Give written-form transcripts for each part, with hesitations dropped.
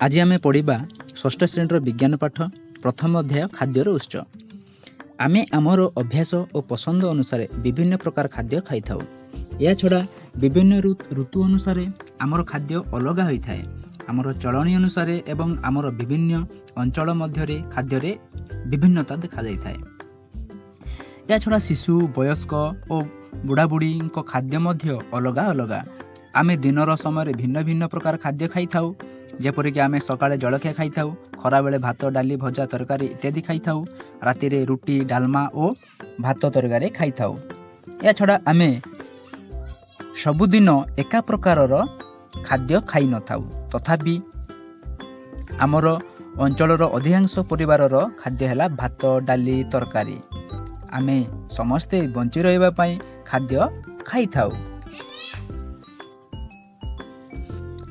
आज आम पढ़ा षष्ठ श्रेणी विज्ञान पाठ प्रथम अध्याय खाद्यर उत्स। आमे आमर अभ्यास और पसंद अनुसार विभिन्न प्रकार खाद्य खाई था। या छड़ा विभिन्न ऋतु अनुसार आमर खाद्य अलग होता है। आमर चलनी अनुसार एवं आमर विभिन्न अंचल मध्य खाद्य विभिन्नता देखा जाए। या छड़ा शिशु वयस्क और बुढ़ा बुढ़ी खाद्य मध्य अलग अलग। आमे दिनर समय भिन्न भिन्न प्रकार खाद्य खाई था। जेपरिक आमे सकाळे जलखिया खाई था, खरा बेले भात डाली भजा तरकारी इत्यादि खाई था, राति रे रुटी डालमा और भात तरकारी खाई था। या छड़ा आमे सबुदिन एका प्रकारर खाद्य खाई न था। तथापि आमर अंचलर अधिकांश परिवारर खाद्य है भात डाली तरकारी। आमे समस्ते बंची रहिबा पई खाद्य खाई था।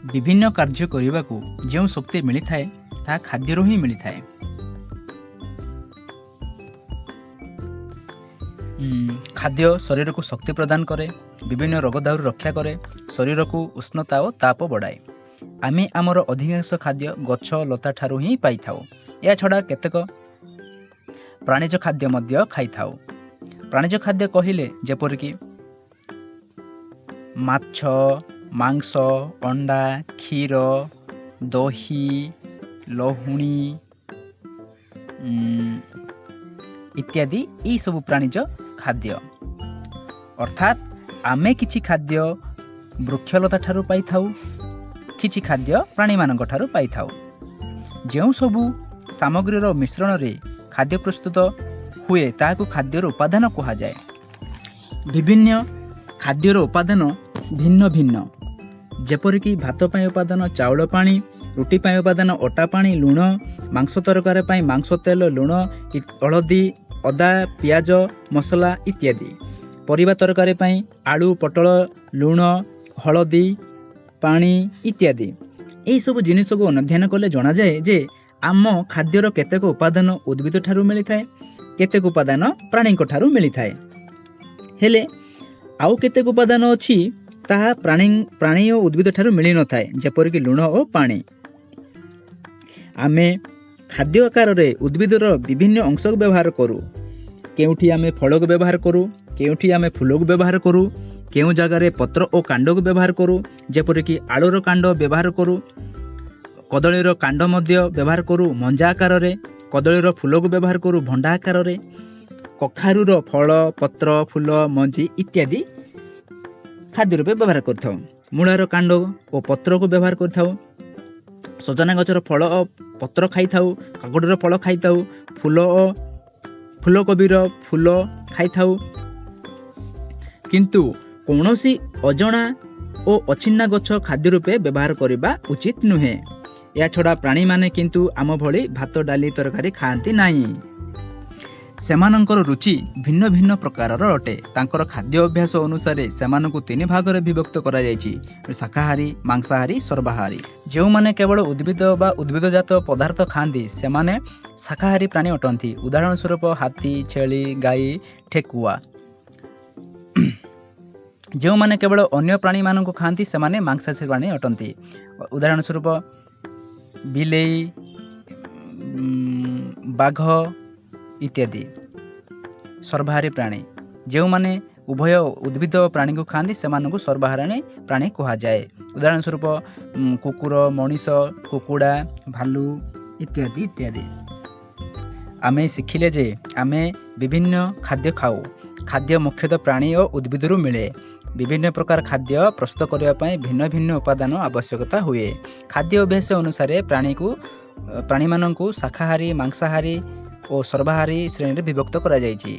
विभिन्न कार्य करने को जो शक्ति मिली थाए ता खाद्य ही मिली थाए। खाद्य शरीर को शक्ति प्रदान करे, विभिन्न रोग दाउर रक्षा करे, शरीर को उष्णता और ताप बढ़ाए। आमे आमर अधिकांश खाद्य गछ लता ठारू ही पाई थाओ। या छड़ा केतेक प्राणीज खाद्य मध्य खाई थाओ। प्राणीज खाद्य कहिले जेपरिक माछ, मांस, अंडा, क्षीर, दही, लहुणी इत्यादि यही सब प्राणीज खाद्य। अर्थात आमे किछि खाद्य वृक्षलता ठारू पाई थाउ, किछि खाद्य प्राणी मानक ठारू पाई थाउ। जो सबु सामग्रीर मिश्रण रे खाद्य प्रस्तुत हुए ताहाकु खाद्यर उपादान कहा जाए। विभिन्न खाद्यर उपादान भिन्न भिन्न। जेपरिक भात पाई उपादान चाउल पानी, रुटी पाई उपादान अटा पानी, लुण, मांस तरकारी पाई मांस तेल, लुण, हलदी, अदा, पियाज, मसला इत्यादि। परिबा तरकारी पाई आलू, पटल, लुण, हलदी, पानी इत्यादि। एही सब जिनिस को अध्ययन कले जना जाए जे आम खाद्यर केतेक उपादान उद्भिद ठारू मिली थाए, केतेक उपादान प्राणी ठारू मिली थाए। हेले आउ केतेक उपादान अछि ताहा प्राणी और उद्भिद ठारू मिली न थाए, जेपरिक लुण और पानी। आमे खाद्य आकार रे उद्भिदर विभिन्न अंश को व्यवहार करू। केउठी आमे फल को व्यवहार करू, केउठी आमे फूल को व्यवहार करू, केउ जगह रे पत्र और कांड को व्यवहार करू। जेपरिक आलूर कांड व्यवहार करू, कदलीर कांड मध्य व्यवहार करू मंजा आकार रे, कदलीर फूल को व्यवहार करू भंडा आकार रे, कखारुर फल, पत्र, फूल, मंजी इत्यादि खाद्य रूपे व्यवहार करथाउ। मूलार कांड और पत्र को व्यवहार करथाउ। सजना गछर फल और पत्र खाई थाउ, काकड़ीर फल खाई थाउ, फूलकोबीर फूल खाई थाउ। किंतु कौनसी अजणा और अचिन्ना गछ खाद्य रूपे व्यवहार करबा उचित नुहे। या छड़ा प्राणी माने किंतु आम भली भात डाली तरकारी खाआंती नाही। सेमानंकर रुचि भिन्न भिन्न प्रकारर अटे। तांकर खाद्य अभ्यास अनुसार सेमानंकु तीन भाग रे विभक्त करा जायछि, शाकाहारी, मांसाहारी, सर्वाहारी। जो माने केवल उद्भिद बा उद्भिदजात पदार्थ खांती सेमाने शाकाहारी प्राणी अटंती। उदाहरण स्वरूप हाथी, छेली, गाई, ठेकुआ। जो माने केवल अन्य प्राणी मानक खांती सेमाने मांसाहारी प्राणी अटंती। उदाहरण स्वरूप बिलेई, बाघ इत्यादि। सर्वाहारी प्राणी जो माने उभय उद्भिद प्राणी को खाती से सर्वाहारी प्राणी कहा जाए। उदाहरण स्वरूप कुकुर, मनीष, कुकुड़ा, भालू इत्यादि इत्यादि। आमे शिखिले जे आमे विभिन्न खाद्य खाऊ। खाद्य मुख्यतः प्राणी और उद्भिद मिले। विभिन्न प्रकार खाद्य प्रस्तुत करने भिन्न भिन्न उपादान आवश्यकता हुए। खाद्य अभ्यास अनुसार प्राणी मानक शाकाहारी, मांसाहारी और सर्वाहारी श्रेणी विभक्त करा जायछि।